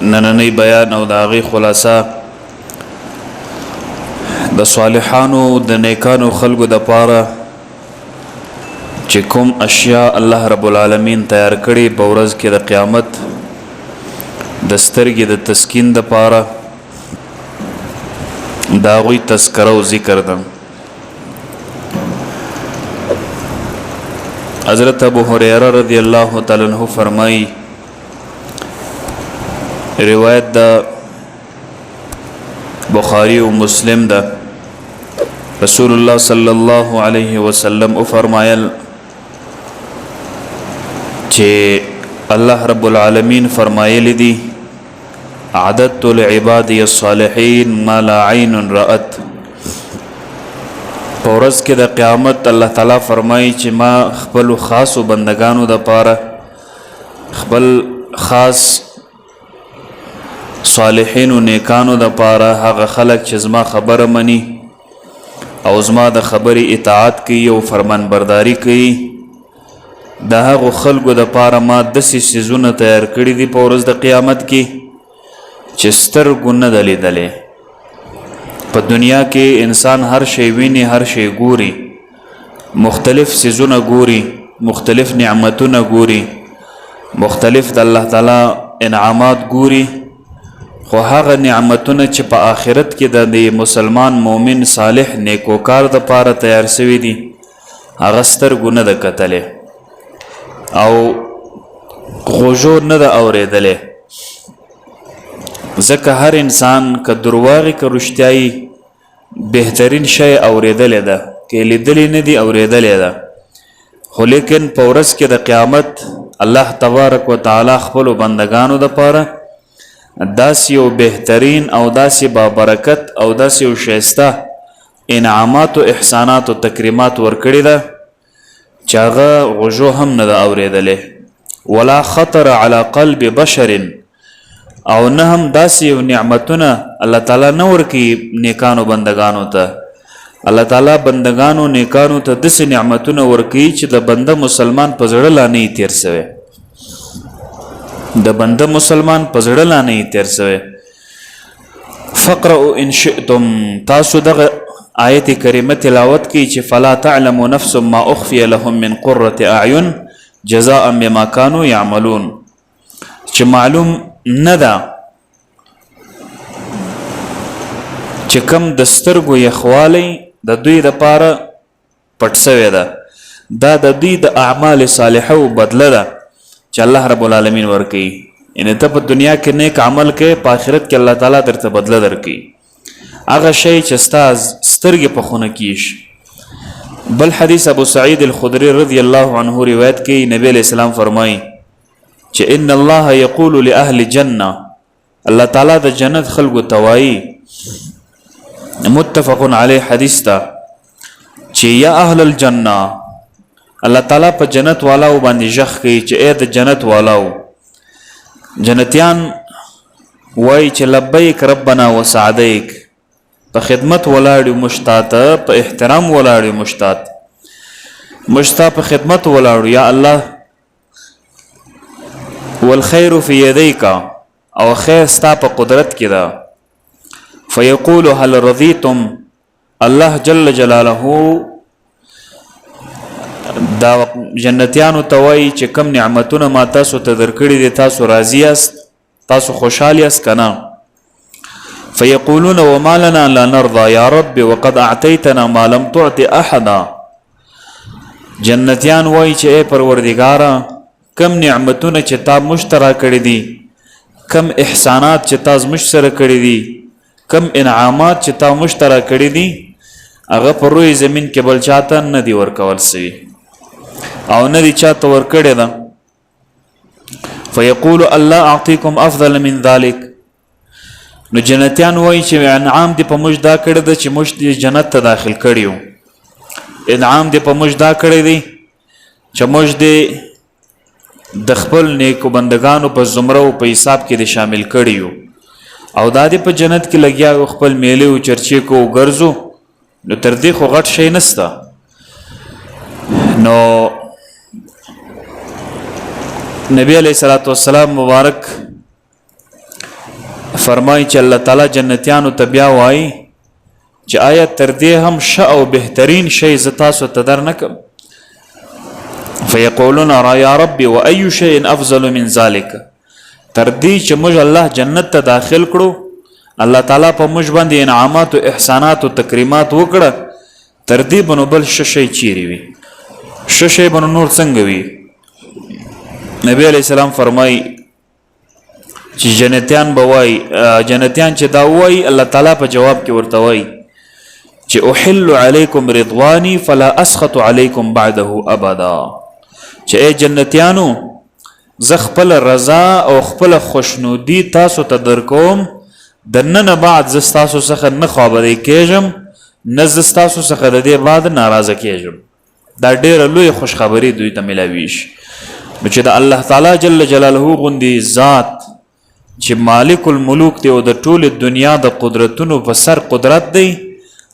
نننی بیان او د هغې خلاصه د صالحانو د نیکانو خلکو دپاره چې کوم اشیاء الله رب العالمین تیار کړي په ورځ کې د قیامت د سترګې د تسکین دپاره د هغوی تذکره او ذکر ده. حضرت ابو هریره رضی الله تعالی عنہ فرمایي، روایت دا بخاری و مسلم دا، رسول الله صلی الله علیه وسلم او فرمایل چې الله رب العالمین فرمایلی دی اعددت لعبادی الصالحین ما لا عین رأت. په ورځ کې د قیامت الله تعالی فرمایي چې ما خپل خاصو بندگانو د پاره خپل خاص صالحین و نیکانو د پاره هغه خلک چې زما خبره مني او زما د خبرې اطاعت کوي او فرمان برداری کوي، د هغو خلکو د پاره ما داسې څیزونه تیار کړي دي په ورځ د قیامت کې چې سترګو نه ده لیدلی. په دنیا کې انسان هر شی ویني، هر شی ګوري، مختلف څیزونه ګوري، مختلف نعمتونه ګوري، مختلف د الله تعالی انعامات ګوري، خو هغه نعمتونه چې په آخرت کې د مسلمان مؤمن صالح نیکوکار د پاره تیار شوي دي هغه سترګو نه ده کتلی او غوږو نه ده اورېدلی. ځکه هر انسان که درواغي که رښتیایي بهترین شی اورېدلی ده، که لیدلی نه دي اورېدلی ده. خو لیکن په ورځ کې د قیامت الله تبارک وتعالی خپلو بندګانو دپاره داسې یو بهترین او داسې بابرکت او داسې یو ښایسته انعامات و احسانات و تکریمات ورکړي ده چې هغه غوږو هم نه ده اورېدلی، ولا خطر علی قلب بشر، او نه هم داسې یو نعمتونه الله تعالی نه ورکوي نیکانو بندگانو ته. الله تعالی بندگانو نیکانو ته داسې نعمتونه ورکوي چې د بنده مسلمان په زړه لا نه یې تېر سوی، د بنده مسلمان په زړه لا نه یې تېر سوی. فقرؤ ان شئتم، تاسو دغه آیت کریمه تلاوت کوي چې فلا تعلم نفس ما اخفی لهم من قرة اعین جزاء بما كانوا يعملون، چې معلوم نه ده چې کم د سترګو یخوالی د دوی دپاره پټ سوی ده، دا د دوی د اعمال صالحه و بدله ده چې الله رب العالمین ورکوي. یعنې ته په دنیا کې نیک عمل کوې، په آخرت کې الله تعالی درته بدله درکوي هغه شی چې ستا سترګې په خونه کیږي. بل حدیث ابو سعید الخدری رضی الله عنه روایت کوي، نبی علیہ السلام فرمایي چې ان الله یقول لاهل جنه، الله تعالی د جنت خلکو ته وایي، متفق علیه حدیث ته، چې یا اهل الجنه، الله تعالی په جنت والاو باندې ژغ کوي چې ای د جنت والاو. جنتیان وایي چې لبیک ربنا وسعدیک، په خدمت ولاړو مشتاته، په احترام ولاړو مشتا په خدمت ولاړو، یا الله والخير في يديك، او خیر ستا په قدرت کې ده. فيقول هل رضيتم، الله جل جلاله دا جنتیانو ته وایي چې کم نعمتونه ما تاسو ته درکړي دي تاسو راضي یاست، تاسو خوشحال یاست که نه؟ فيقولون وما لنا لا نرضى يا رب وقد اعطيتنا ما لم تعط احدا. جنتیان وایي چې ای پروردګاره کم نعمتونه چې تا مشترا کړي دي، کم احسانات چې تا زموږ سره کړي دي، کم انعامات چې تا مشترا کړي دي هغه په روی زمین کې بل چاته نه دي ورکول سوي او نه دي چاته ورکړې ده. فیقول الله اعطیکم افضل من ذلک، نو جنتیان وایي چې انعام دې په موږ دا کړی ده چې موږ دې جنت ته داخل کړیو، انعام دې په موږ دا کړی دی چې موږ دې د خپل نیکو بندگانو په زمره او په حساب کې دې شامل کړیو، او دا دې په جنت کې لګیا خپل میلې او چرچې کو ګرځو، نو تر دې خو غټ شی نسته. نو نبی علیہ الصلوۃ والسلام مبارک فرمای چې الله تعالی جنتیانو ته بیا وایي چې آیا تر دې هم ښه او بهترین شی زه تاسو ته درنکم فیقولون یا ربي وأي شيء افضل من ذلك تر دې چې موږ الله جنت ته داخل کړو الله تعالی په موږ باندې انعامات او احسانات او تکریمات وکړه تر دې بنو بل شي چیرې وي شي بنو نور څنګه وي نبی علیہ السلام فرمای چې جنتیان بوای جنتیان چې دا وای الله تعالی په جواب کې ورته وای چې احل علیکم رضوانی فلا اسخط علیکم بعده ابدا چې ای جنتیانو زه خپل رضا او خپل خوشنودي تاسو ته درکوم د نن بعد ز تاسو څخه نه خبرې کېږم نه ز تاسو څخه د دې بعد ناراضه کېږم دا ډېره لوی خوشخبری دوی ته ملاوي شي چې د الله تعالی جل جلاله غوندي ذات چې مالک الملوک دی او د ټول دنیا د قدرتونو په سر قدرت دی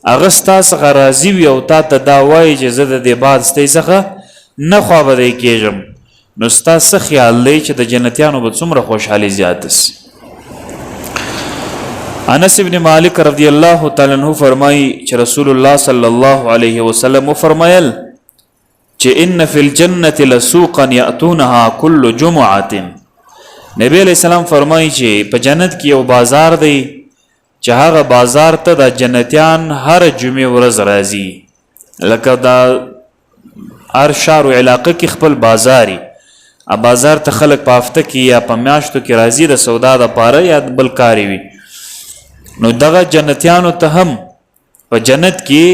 هغه ستاسو راضي وي او تا ته دا وایي چې زه د دې بعد څخه نه خبرې کېږم نو ستاسو خیال دی چې د جنتیانو به څومره خوشحالي زیات شي انس ابن مالک رضی الله تعالی عنہ فرمایي چې رسول الله صلی الله علیه وسلم فرمایل چې ان فی الجنه لسوقا یاتونها كل جمعه نبی علیہ السلام فرمایي چې په جنت کې یو بازار دی چې هغه بازار ته د جنتیان هر جمعه ورځ راځي لکه دا هر شهر او علاقه کې خپل بازاري ا بازار ته خلک په هفته کې یا په میاشتو کې راځي د سودا د پاره یا بل کاری وي نو دغه جنتیانو ته هم په جنت کې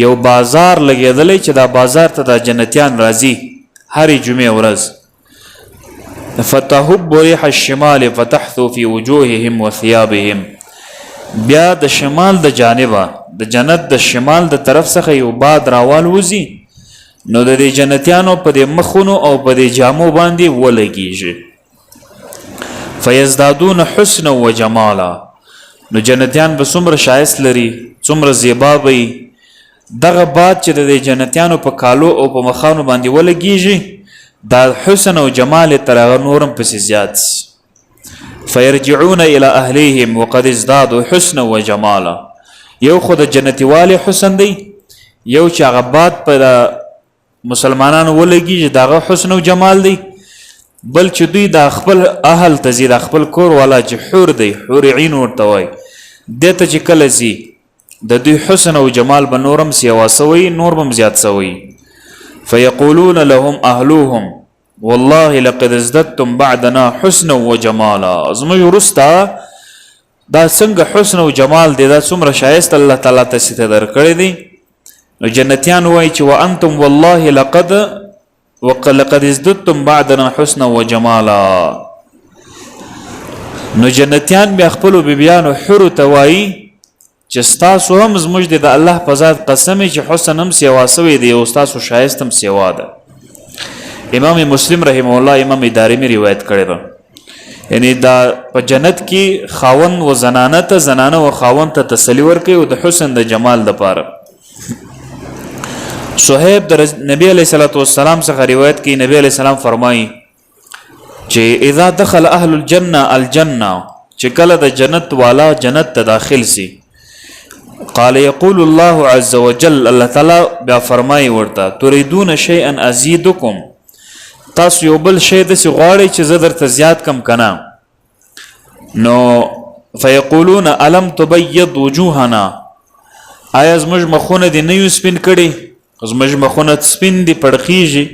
یو بازار لګیدلی چې دا بازار ته د جنتیان راځي هر جمعه ورځ فتحب ريح الشمال فتحثو في وجوههم وثيابهم بیا د شمال د جانبه د جنت د شمال د طرف څخه یو باد راوال وزي نو د دې جنتیانو په دې مخونو او په دې جامو باندې ولګيږي فیزدادون حسنا وجمالا نو جنتیان به څومره شایست لري څومره زیبا وي دغه باد چې د جنتیانو په کالو او په مخانو باندې ولګيږي دا حسن او جمال تر نورم پس زیات فيرجعون الى اهليهم وقد ازدادوا حسنا وجمالا یو خود جنتی والے حسن دی یو چې هغه باد په مسلمانانو ولګي دغه حسن او جمال دی بل چې دوی د خپل اهل تزيد خپل کور والا چې حور دی حور عین ورته وای دته چې کله زی د دوی حسن او جمال به نورم سیوا سوی نورم زیات سوی فيقولون لهم اهلوهم والله لقد ازددتم بعدنا حسنا وجمالا زموږ ورستا دا څنګه حسن او جمال دی دا څومره شایست الله تعالی ته ستې درکړی دی نو جنتیان وای چې وانتم والله لقد ازددتم بعدنا حسنا وجمالا نو جنتیان بیا خپل بیبیانو حور ته وای چې تاسو هم زموږ د الله په ذات قسم چې حسن هم سیوا سوی دی او تاسو شایست هم سیوا ده امام مسلم رحمه الله امام دارمی روایت کړی ده یعنی دا په جنت کې خاون و زنانه ته زنانه و خاون ته تسلی ورکوي او د حسن د جمال لپاره صہیب در نبی علیہ الصلوۃ والسلام څخه روایت کی نبی علیہ السلام فرمایي چې اذا دخل اهل الجنه الجنه چې کله د جنت والا جنت ته داخل سي قال يقول الله عز وجل الله تعالی بیا فرمایي ورته تريدون شيئا ازيدكم تاسو یو بل شی د غواړي چې زه درته زیات کم کنه نو فيقولون الم تبيض وجوهنا آیا زموږ مخونه دي نه یو سپین کړي زموږ مخونه سپین دي پړخیږي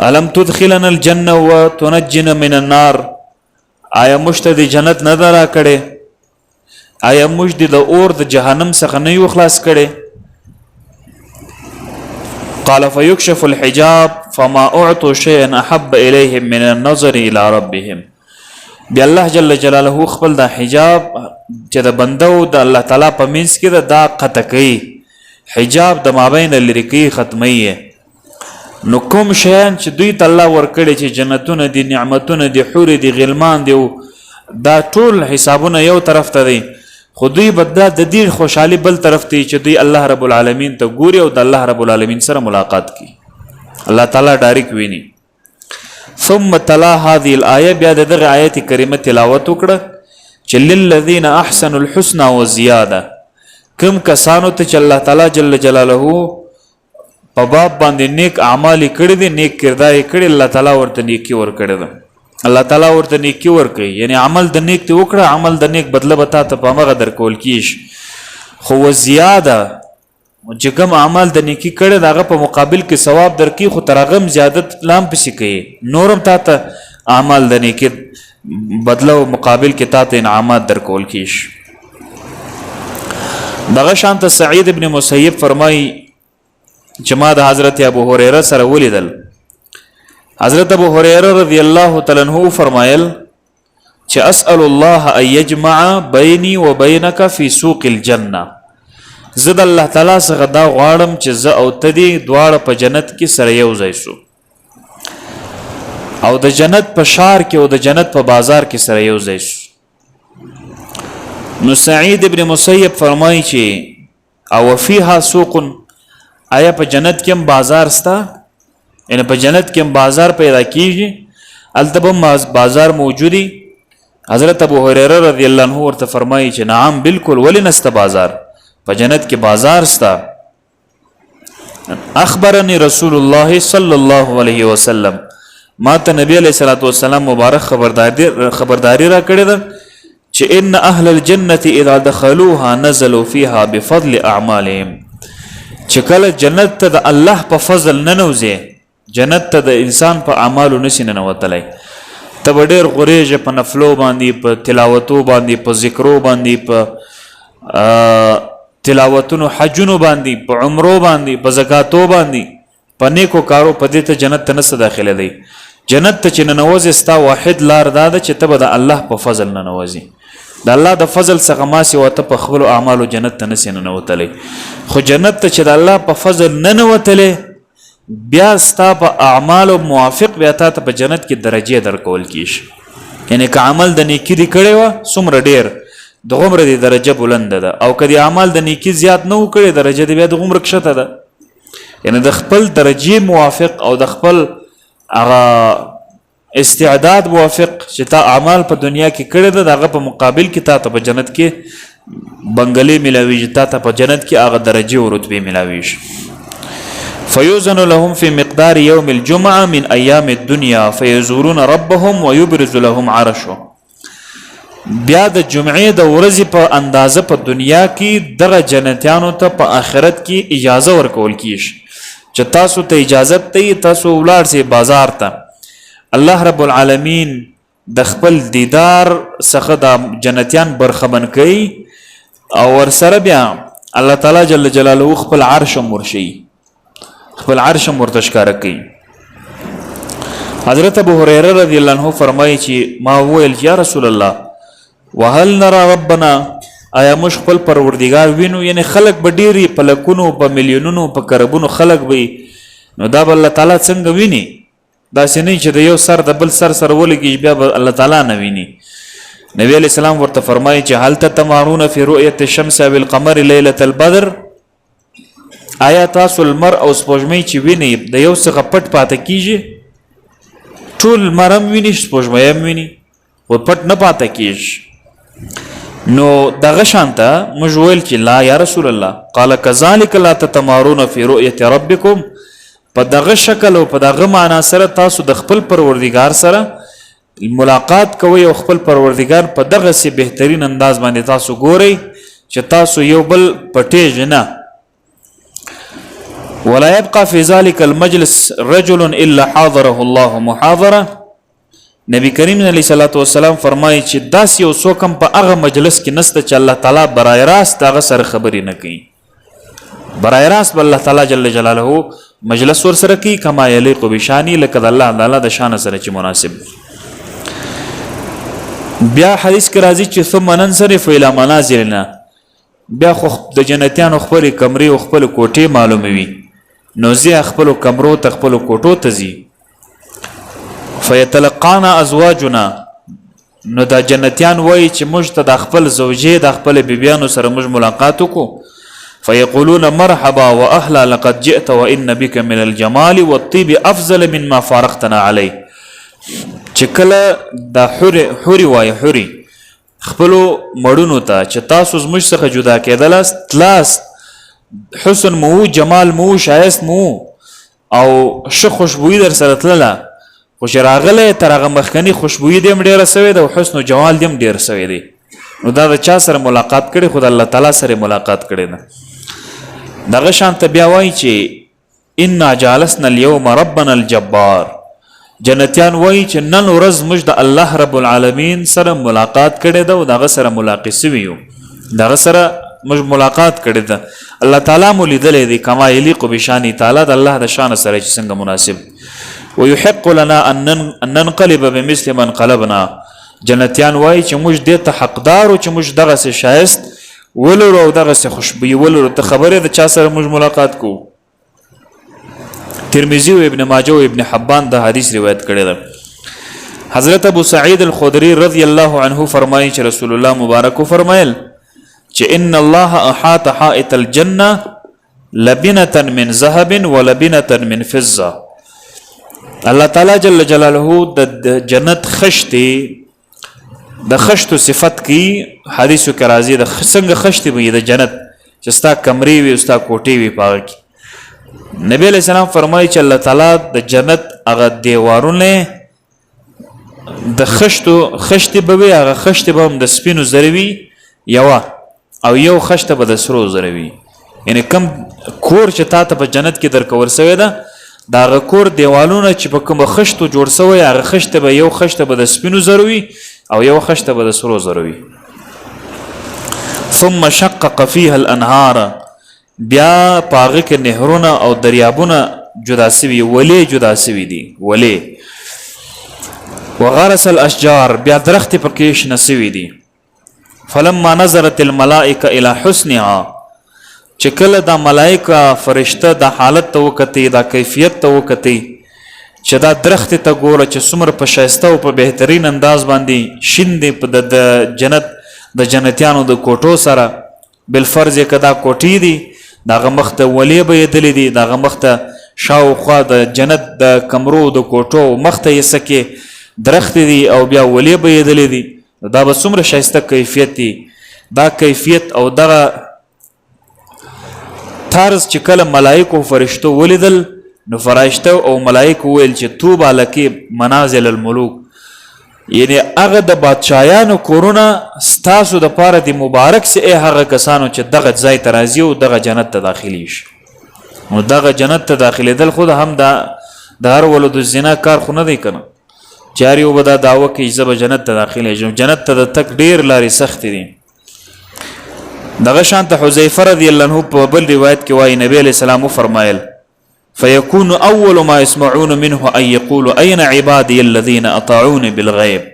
الم تدخلنا الجنه وتنجنا من النار آیا مشته د جنت نه درا کړي آیا موږ د اور د جهنم څخه نه یو خلاص کړي قال فيكشف الحجاب فما اعطوا شيئا احب اليهم من النظر الى ربهم بیا الله جل جلاله خپل د حجاب چې د بندو د الله تعالی په منځ کې دا قطع کوي حجاب د مابین لري کوي ختمي نو کوم شیان چې دوی ته الله ورکړي چې جنتونه دي نعمتونه دي حور دي غلمان دي دا ټول حسابونه یو طرف ته دي خو دوی بددا د دې خوشحالي بل طرف ته چې دوی الله رب العالمین ته ګوري او د الله رب العالمین سره ملاقات کوي الله تعالی ډایرک ویني ثم تلا هذه الايه بیا دغه آیت کریمه تلاوت وکړه چې للذین احسنوا الحسنى وزیاده، کوم کسانو ته چې الله تعالی جل جلاله په باب باندې نیک اعمال کړي دي، نیک کردار کړي، الله تعالی ورته نیکی ور کړی ده. الله تعالی ورته نیکی ور کوي، یعنی عمل د نیک ته وکړه، عمل د نیک بدله به تا ته په هغه درکول کیږي. خو وزیاده چې کوم عمل د نیکی کړي دغه په مقابل کې ثواب درکې، خو تر هغه زیادت لام پسې کوي، نورم تا ته اعمال د نیکی بدله او مقابل کې تا ته انعامات درکول کیږي. دغه شانت سعید ابن مسیب فرمای چې ما د حضرت ابو هريره سره ولیدل. حضرت ابو هريره رضی الله تعالی عنہ فرمایل چې اسأل الله ان يجمع بيني وبينك في سوق الجنه، زه د الله تعالی څخه دا غواړم چې زه او ته دې دواړه په جنت کې سره یو ځای شو، او د جنت په شار کې او د جنت په بازار کې سره یو ځای شو. نو سعید ابن مسیب فرمایي چې او فيها سوق، آیا په جنت کې هم بازار ستا؟ یعنی په جنت کې هم بازار پیدا کیږي، هلته به بازار موجودي؟ حضرت ابو هريره رضی الله عنه ورته فرمایي چې نعم بالکل، ولې نسته بازار؟ په جنت کې بازار ستا. اخبرني رسول الله صلی الله علیه وسلم، ما ته نبی علیہ الصلوۃ والسلام مبارک خبرداری را کړی ده چې ان اهل الجنه اذا دخلوها نزلوا فيها بفضل اعمالهم، چې کله جنت ته د الله په فضل ننوځي، جنت ته د انسان په اعمالو نشي ننوتلی، ته به ډېر غوریږې په نفلو باندې، په تلاوتو باندې، په ذکرو باندې، په تلاوتونو حجونو باندې، په عمرو باندې، په زکاتو باندې، په نیکو کارو، په دې ته جنت ته نسه داخله دی. جنت ته چې ننوځې ستا واحد لار دا ده چې ته به د الله په فضل ننوځې، د الله د فضل څخه ما سوا ته په خپلو اعمالو جنت ته نسې ننوتلی. خو جنت ته چې د الله په فضل ننوتلی، بیا ستا په اعمالو موافق بیا تا ته په جنت کې درجې درکول کیږي. یعنی که عمل د نیکي دې کړی وه څومره ډېر، دغومره دې درجه بلنده ده، او که دې عمل د نیکي زیات نه و کړی، درجه دې بیا دغومره کښته ده. یعنی د خپل درجې موافق او د خپل هغه استعداد موافق چې تا اعمال په دنیا کې کړی ده، دغه په مقابل کې تا ته په جنت کې بنګلې ملاویږي، تا ته په جنت کې هغه درجې او رتبې ملاویږي. فيوزن لهم في مقدار يوم الجمعة من أيام الدنيا فيزورون ربهم ويبرز لهم عرشه. بیا د جمعې د ورځې په اندازه په دنیا کې دغه جنتیانو ته په آخرت کې اجازه ورکول کیږي چې تاسو ته اجازه ته تاسو ولاړ سئ بازار ته. الله رب العالمین د خپل دیدار څخه د جنتیان برخمن کوي، او ورسره بیا الله تعالی جل جلاله خپل عرش مرشي، خپل عرش مرتشکاره کوي. حضرت ابو هريره رضی الله عنه فرمایي چې ما وویل یا رسول الله وهل نرى ربنا، آیا موږ خپل پروردگار وینو؟ یعنی خلق به ډیری په لکونو، په میلیونونو، په کربونو خلق به، نو دا به الله تعالی څنګه ویني؟ داسې نه چې د یو سر د بل سر سره ولګي بیا به الله تعالی نه ویني. نبی علیہ السلام ورته فرمایي چې هل تتمارون فی رؤیة الشمس بالقمر لیلة البدر، آیا تاسو المر او سپوږمۍ چې ویني د یو څخه پټ پاته کیږي؟ ټول مرم ویني، سپوږمۍ هم ویني، و پټ نه پاته کیږي. نو دغه شانته موږ ویل چې لا یا رسول الله، قال كذلك لا تتمارون في رؤية ربكم، په دغه شکل او په دغه معنا سره تاسو د خپل پروردگار سره ملاقات کوئ او خپل پروردگار په دغه سي بهترین انداز باندې تاسو ګورئ چې تاسو یو بل پټیږ نه. ولا يبقى في ذلك المجلس رجل الا حاضره الله محاضره. نبی کریم علیه الصلاۃ والسلام فرمایي چې داس یو څوک هم په هغه مجلس کې نسته چې الله تعالی برای راست هغه سره خبرې نه کوي. برای راست به الله تعالی جل جلاله مجلس ور سره کوي کما یلیق بشانی، لکه د الله تعالی د شان سره چې مناسب. بیا حدیث کې راځي چې ثم ننصرف الى منازلنا، بیا خو د جنتیانو خپل کمرې او خپل کوټې معلوموي، نو زه خپل کمرو ته خپل کوټو ته ځي. فیتلقانا ازواجنا، نو دا جنتیان وایي چې موږ ته د خپل زوجې د خپل بیبیانو سره موږ ملاقات وکړو. فیقولون مرحبا واهلا لقد جئت وان بك من الجمال والطيب افضل مما فارقتنا عليه. چې کله دا حوري وایي، حوري خپلو مړونو ته چې تاسو زموږ څخه جدا کېدلاست تلاست حسن مو جمال مو شایست مو او ښه خوشبویي در سره تلله خو چې راغلی تر هغه مخکني خوشبویي دې هم ډېره سوې ده او حسن و جمال دې هم ډېر سوی دی نو دا د چا سره ملاقات کړي خو د الله تعالی سره ملاقات کړی ده دغه شانته بیا وایي چې انا جالسنا اليوم ربنا الجبار جنتیان وایي چې نن ورځ موږ د الله رب العالمین سره ملاقات کړی ده او دغه سره ملاقات سوي یو دغه سره موږ ملاقات کړی ده الله تعالی مو لیدلی دی کما یلیق بشان تعالی د الله د شان سره چې څنګه مناسب ويحق لنا ان ننقلب بمثل من قلبنا جنتیان وایي چې موږ دې ته حقدار او چې موږ دغسې شایست ولرو او دغسې خوشبویي ولرو ته خبرې د چا سره موږ ملاقات کوو ترمذي او ابن ماجه او ابن حبان دا حدیث روایت کړی ده حضرت ابو سعید الخدری رضی الله عنه فرمایي چې رسول الله مبارک فرمایل چې ان الله احاط حائط الجنه لبنه من ذهب ولبنه من فضه الله تعالی جل جلاله د جنت خشتي د خشتو صفت کی حدیثو کې راځي د څنګه خشتي وي د جنت چې ستا کمرې وي او ستا کوټې وي په هغه کې نبی علیہ السلام فرمایي چې الله تعالی د جنت هغه دیوارونه د خشتي به وي هغه خشتي به هم د سپینو زرو وي یوه او یو خشته به د سرو زرو وي یعنی کم کور چې تا ته په جنت کې درکول سوی ده دا هغه کور دیوالونه چې په کومه خشتو جوړ سوی هغه خشته به یو خشته به د سپینو زرو وي او یو خشته به د سرو زرو وي ثم شقق فيها الانهار بیا پاغه کې نهرونه او دریابونه جدا سوي ولې جدا سوي دي ولې وغرس الاشجار بیا درخت پکې شنه سوي دي فلما نظرت الملائکه الى حسنها چې کله دا ملائکه فرشته د حالت ته وکتي دا کیفیت ته وکتي چې دا درخت ته ګوره چې څومره په ښایسته او په بهترین انداز باندې شین دی په د جنت د جنتیانو د کوټو سره بالفرض که دا کوټې دي د هغه مخ ته ولې به یېدلې دي د هغه مخ ته شاوخوا د جنت د کمرو د کوټو مخ ته یې سکې درخت دي او بیا ولې به یېدلې دي دا به څومره ښایسته کیفیت دي دا کیفیت او دغه طرز چې کله ملائکو فرشتو ولیدل نو فرشته او ملائکو ویل چې طوبی لکی منازل الملوک یعنی هغه د بادشاهانو کورونه ستاسو د پاره د مبارک سي هغه کسانو چې دغه ځای ته راځي او دغه جنت ته داخلي شي نو دغه جنت ته داخلېدل خو هم د هر ولد الزنا کار خو نه دی کنه چاري او بدا داوه کې زب جنت ته داخلي شي جنت ته د تک ډیر لاري سخت دي دغه شانته حذیفه رضی الله عنه په بل روایت کې وایي نبی علیہ السلام فرمایل فيكون اول ما يسمعون منه ان يقولوا اين عبادي الذين اطاعوني بالغيب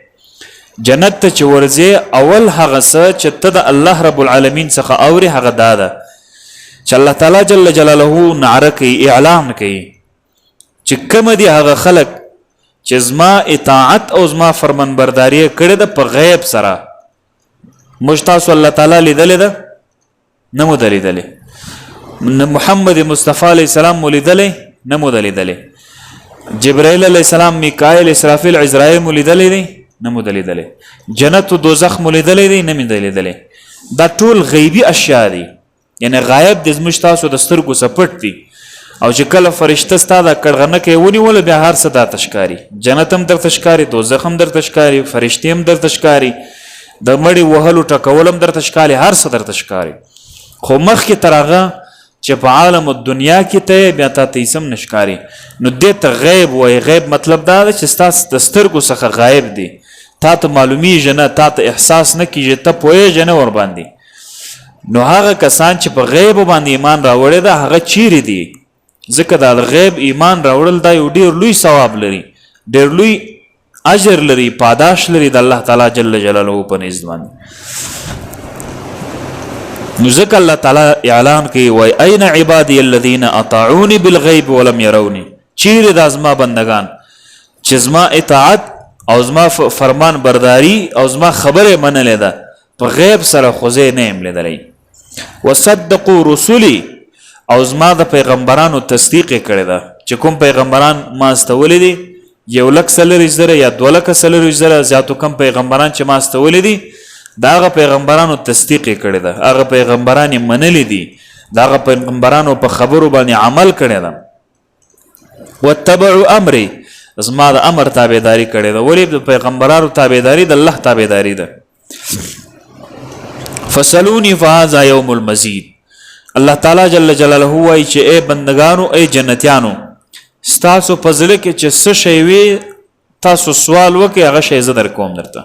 جنت ته چې ورځي اول هغه څه چې ته د الله رب العالمین څخه اوري هغه دا ده چې الله تعالی جل جلاله نعره کوي اعلان کوي چې کوم دي هغه خلق چې زما اطاعت او زما فرمانبرداري کړې ده په غیب سره مشتاس الله تعالی لیدلې ده نه مو دلیدلې محمد مصطفی علیہ السلام مولیدلې نه مو دلیدلې جبرائیل علیہ السلام میکائیل اسرافیل عزرائیل مولیدلې دي نه مو دلیدلې جنت او دوزخ مولیدلې دي نه مو دلیدلې دا ټول غیبی اشیاء دي یعنی غایب د زموږ تاسو د سترګو سپټ دي او چې کله فرشته ستاده کړغنه کې ونیول بیا هر څه د تشکاری جنت هم در تشکاری دوزخ هم در تشکاری فرشتي هم در تشکاری د مړی وهلو ټکولم در تشکاری هر څه در تشکاری خو مخ کې ترغه چې په عالم الدنیا کې ته بیا ته اسم نشکاری نو دې ته غیب وای غیب مطلب دا چې ستاسو د سترګو څخه غایب دي تا ته معلومیږي نه تا ته احساس نه کیږي ته پوهیږي نه ور باندې نو هغه کسان چې په غیب باندې ایمان راوړي دا هغه چیرې دي ځکه دا غیب ایمان راوړل دا یو ډیر لوی ثواب لري ډیر لوی اجر لري پاداش لري د الله تعالی جل جلاله په نزد باندې نو ځکه الله تعالی اعلان کوي وای اين عبادي الذين اطاعوني بالغيب ولم يروني چیرې د ازما بندگان چې زما اطاعت او زما فرمان برداری او زما خبره منلې ده په غیب سره خوځې نه يم لیدلې وصدقوا رسلي او زما د پیغمبرانو تصدیق کړی ده چې کوم پیغمبران ما استولې دي 1,00,000 یا 2,00,000 زیاتو کم پیغمبران چې ما استولې دي دا هغه پیغمبرانو تصدیق یې کړی ده، هغه پیغمبران یې منلی دي، دا هغه پیغمبرانو په خبرو باندې عمل کړی ده. واتبعوا امري، زما د امر تابعداري کړې ده. ولې د پیغمبرانو تابعداري د الله تابعداري ده. فسلوني فهذا يوم المزيد. الله تعالی جل جلاله وایي چې اے بندگانو، اے جنتیانو، ستاسو په زړه کې چې څه شی وي تاسو سوال وکړئ، هغه شی زه درکوم درته.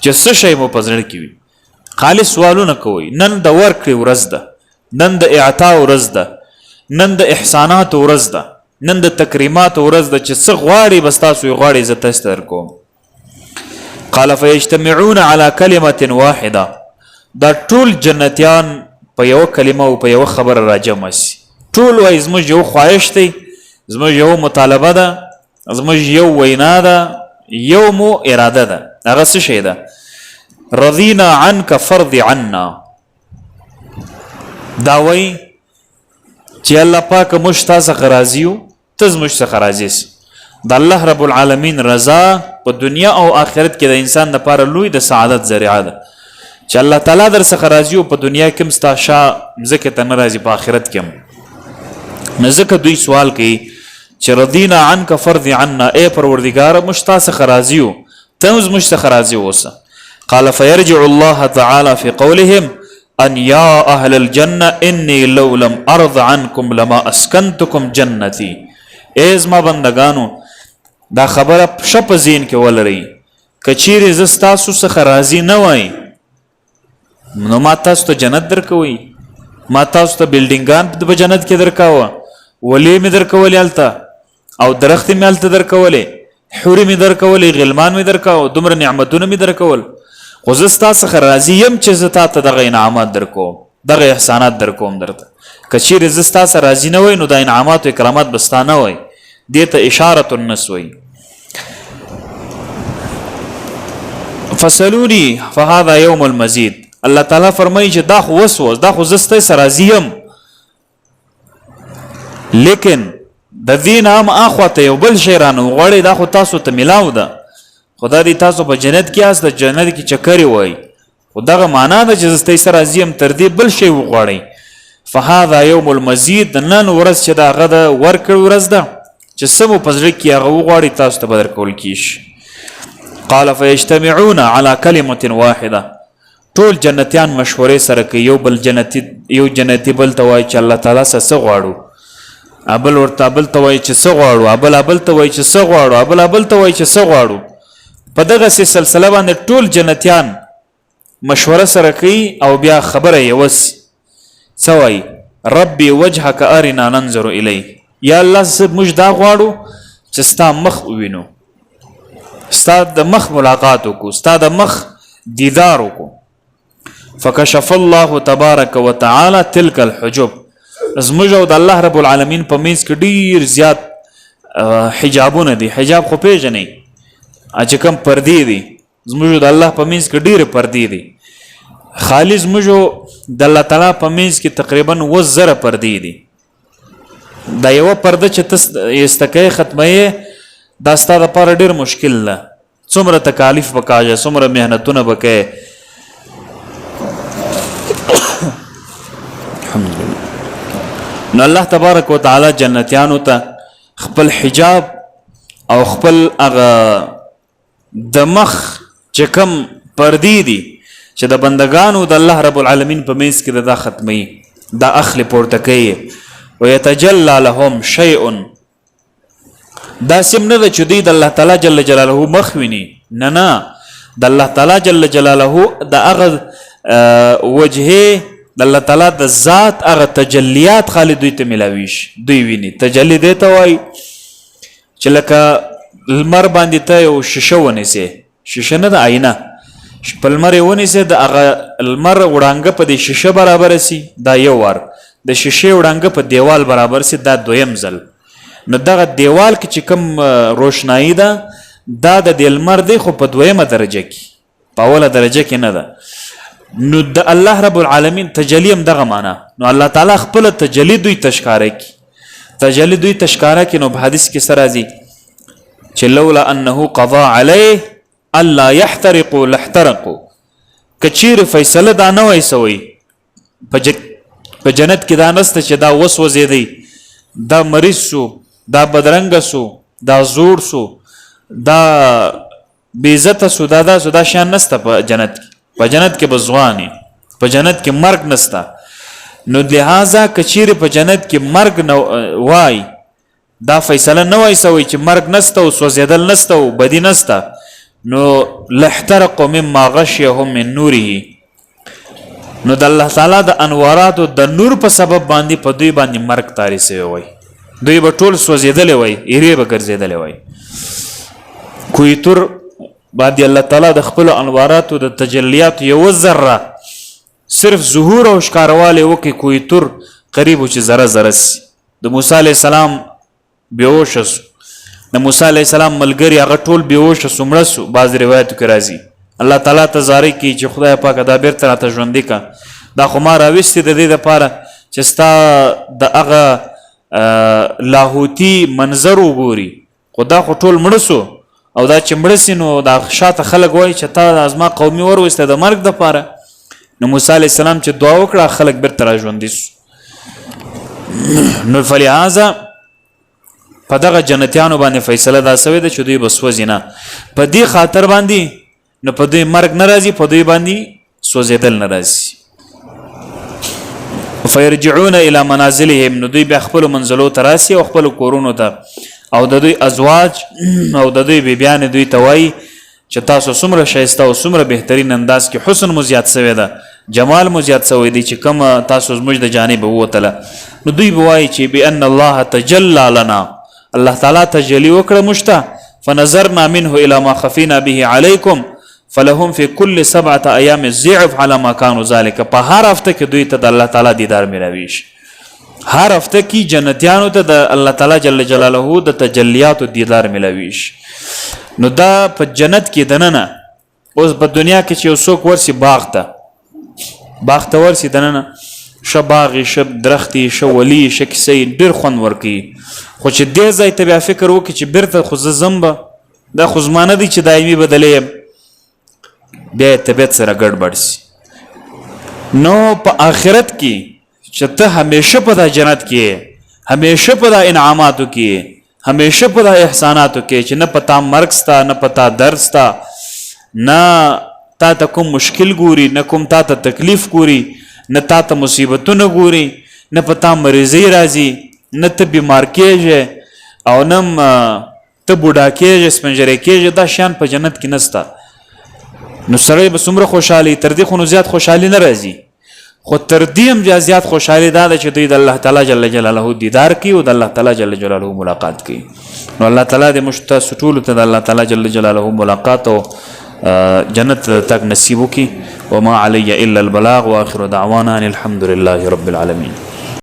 چې څه شی مو په زړه کې وي خالص سوالونه کوئ. نن د ورکړې ورځ ده، نن د اعطا ورځ ده، نن د احسانات ورځ ده، نن د تکریمات ورځ ده، چې څه غواړي بس تاسو یې غواړئ زه تاسو ته درکوم. قال فیجتمعون على کلمة واحده. دا ټول جنتیان په یو کلمه او په یو خبره راجمع شي. ټول وایي زموږ یو خواهش دی، زموږ یو مطالبه ده، زموږ یو وینا ده، یو مو اراده ده. هغه څه شی ده؟ رضینا عنک فرض عنا. دا وایي چې الله پاک موږ تا څخه راضي یو، ته زموږ څخه راضي سې. د الله رب العالمین رضا په دنیا او آخرت کې د انسان لپاره لوی د سعادت ذریعه ده. چې الله تعالی در څخه راضي او په دنیا کې هم ستا شا ځکه ته نه راضي، په آخرت کې هم. نو ځکه دوی سوال کوي چې رضینا عنک فرض عنا، ای پروردګاره موږ تا څخه راضي یو، ته هم زموږ څخه راضي اوسه. قال فيرجع الله تعالى في قولهم ان يا اهل الجنه اني لو لم ارض عنكم لما اسكنتكم جنتي. ای زما بندگانو، دا خبره شپ زین کې ولرئ، کچیر ز تاسو څخه راضي نه وای نو ما تاسو ته جنت درکوي، ما تاسو ته بلډینګان په جنت کې درکاوه، ولی می درکولې الته، او درخت می الته درکولې، حور می درکولې، غلمان می درکاو، دومره نعمتونه می درکول. خو زه ستاسو څخه راضي یم چې زه تا ته دغه انعامات درکوم، دغه احسانات درکوم درته. که چیرې زه ستاسو راضي نه وای نو دا انعامات او کرامات به ستا نه وای. دې ته اشاره النس وای. فسلوني فهذا يوم المزيد. الله تعالی فرمایي چې دا خو وسوس، دا خو زه ستاسو راضي یم، لیکن د دین هم اخوته یو بل شی رانه غواړي، دا خو تاسو ته ملاو ده. خدا دې تاسو په جنت کې یاست، د جنت کې چکرې وای، خو دغه معنا ده چې زه ستاسو راضي یم، تر دې بل شی وغواړئ. فهذا يوم المزيد. نن ورځ چې دا هغه د ورکړې ورځ ده چې څه مو په زړه کې هغه وغواړئ تاسو ته به درکول کېږي. قال فيجتمعون على كلمة واحده. ټول جنتیان مشورې سره کوي، یو جنتی بل ته وایي چې الله تعالی څه غواړو، ابل ورته بل ته وایي چې څه غواړو، ابل ته وایي چې څه غواړو، ابل ته وایي چې څه غواړو. په دغه سلسله باندې ټول جنتیان مشوره سره کوي او بیا خبره یې وس څه وایي؟ ربي وجهك ارنا ننظر الیه. یا الله موږ دا غواړو چې ستا مخ ووینو، ستا د مخ ملاقات وکړو، ستا د مخ دیدار وکړو. فکشف الله تبارک وتعالى تلك الحجب. زموږ او د الله رب العالمین په منځ کې ډیر زیات حجابونه دي. حجاب خو پیژنئ چې کوم پردې دي، زموږ د الله په منځ کې ډیر پردې دي. خالص زموږ د الله تعالی په منځ کې تقریبا 1000 پردې دي. دا یو پرده چې تاسو استکای ختمه دا ستاسو لپاره ډیر مشکل ده. څومره تکالیف وکاږي، څومره مهنتونه وکړي. نو الله تبارک وتعالى جنتیانو ته خپل حجاب او خپل هغه د مخ چې کوم پردې دي چې د بندگانو د الله رب العالمین په منځ کې دا ختمي، دا اخلي پورته کوي. ويتجلى لهم شيء. دا سم نه چې دوی د الله تعالی جل جلاله مخ ویني، نه د الله تعالی جل جلاله د هغه وجهه، د الله تعالی د ذات هغه تجلیات خالد دوی ته ملاویش، دوی ویني. تجلی دی ته وایي چې لکه لمر باندې ته یو شیشه ونیسې، شیشه نه د آینه، په لمر یې ونیسې، د هغه لمر وړانګه په دې شیشه برابر سي، دا یو وار. د شیشې وړانګه په دیوال برابر سي، دا دویم ځل. نو دغه دیوال کې چې کوم روشنایی ده دا د لمر دی، خو په دویمه درجه کې، په اوله درجه کې نه ده. نو د الله رب العالمین تجلی هم دغه معنا. نو الله تعالی خپل تجلی دوی تشکاره کی، تجلی دوی تشکاره کی. نو په حدیث کې سره راځي چې لولا انه قضا علیه الا يحترقوا لاحترقوا. کچیر فیصله دا نه وای سوی په جنت کې دا نسته چې دا وسوځېدی، دا مریض سو، دا بدرنګ سو، دا زوړ سو، دا بې عزته سو، دا شیان نسته په جنت کې. په جنت کې به ځواني، په جنت کې مرګ نسته. نو لہذا کچیر په جنت کې مرګ نه وای، دا فیصله نه وای سوی چې مرګ نسته او سوځېدل نسته او بدی نسته، نو لاحترقوا مما غشيهم من نوره، نو د الله تعالی د انواراتو د نور په سبب باندې په دوی باندې مرګ طاری سوی وای، دوی به ټول سوځېدلی وای، ایرې به ګرځېدلی وای. کویتور باندې الله تعالی د خپلو انواراتو د تجلیاتو یوه ذره صرف ظهور او ښکاروالی وکړي، کویتور قریب و چې ذره ذره سي. د موسی علیه السلام بېهوشه سو، د موسی علیه السلام ملګري هغه ټول بېهوشه سو، مړه سو. بعض روایتو کې راځي الله تعالی ته زارۍ کوي چې خدای پاکه دا بیرته راته ژوندي که، دا خو ما راوستې د دې دپاره چې ستا د هغه لاهوتي منظر وګوري، خو دا خو ټول مړه سو، او دا چې مړه سي نو دا شاته خلک وایي چې تا زما قومي وروسته د مرګ دپاره. نو موسی علیه السلام چې دعا وکړه خلک بیرته را ژوندي سو. نو فلهذا په دغه جنتیانو باندې فیصله دا سوې ده چې دوی به سوځي نه، په دې خاطر باندې نو په دوی مرګ نه راځي، په دوی باندې سوځېدل نه راځي. فیرجعون الی منازلهم، نو دوی بیا خپلو منزلو ته راسي او خپلو کورونو ته، او د دوی ازواج او د دوی بیبیانې دوی ته وایي چې تاسو څومره ښایسته او څومره بهترین انداز کې حسن مو زیات سوی ده، جمال مو زیات سوی دی چې کومه تاسو زموږ د جانبه ووتله. نو دوی به وایي چې بان الله تجلی لنا، الله تعالی تجلی وکړه موږ ته، فنظرنا منه الى ما خفینا به علیکم فلهم فی کل 7 ایام ضعف على ما كانوا ذلك. په هر هفته کې دوی ته د الله تعالی دیدار میلاوي شي، هر هفته کې جنتیانو ته د الله تعالی جل جلاله د تجلیاتو دیدار میلاوي شي. نو دا په جنت کې دننه، اوس په دنیا کې چې یو څوک ورسي باغ ته ورسي دننه، ښه باغ ښه درختي ښه ولي ښه کیسې ډېر خوند ورکوي، خو چې دې ځای ته بیا فکر وکړي چې بیرته خو زه ځم به، دا خو زما نه دی چې دایمي بدلی یم، بیا یې طبیعت سره ګډوډ سي. نو په آخرت کې چې ته همیشه په دا جنت کې، همیشه په دا انعاماتو کې، همیشه په دا احساناتو کې، چې نه پتا مرګ ستا، نه پتا درد ستا، نه تا ته کوم مشکل ګوري، نه کوم تا ته تکلیف ګوري، نه تا ته مصیبتونه ګوري، نه پتا مریضۍ راځي، نه ته بیمار کېږې او نه ته بوډا کېږې سپنجری کېږې، دا شیان په جنت کې نسته. نو سړی به څومره خوشحالي، تر دې خو نو زیات خوشحالي نه راځي، خو تر دې هم بیا زیات خوشحالي دا ده چې دوی د الله تعالی جل جلاله دیدار کوي او د الله تعالی جل جلاله ملاقات کوي. نو الله تعالی دې موږ تاسو ټولو ته د الله تعالی جل جلاله ملاقات او جنت تک نصیب وکړي. وما علی الا البلاغ واخر دعوانا ان الحمد لله رب العالمین.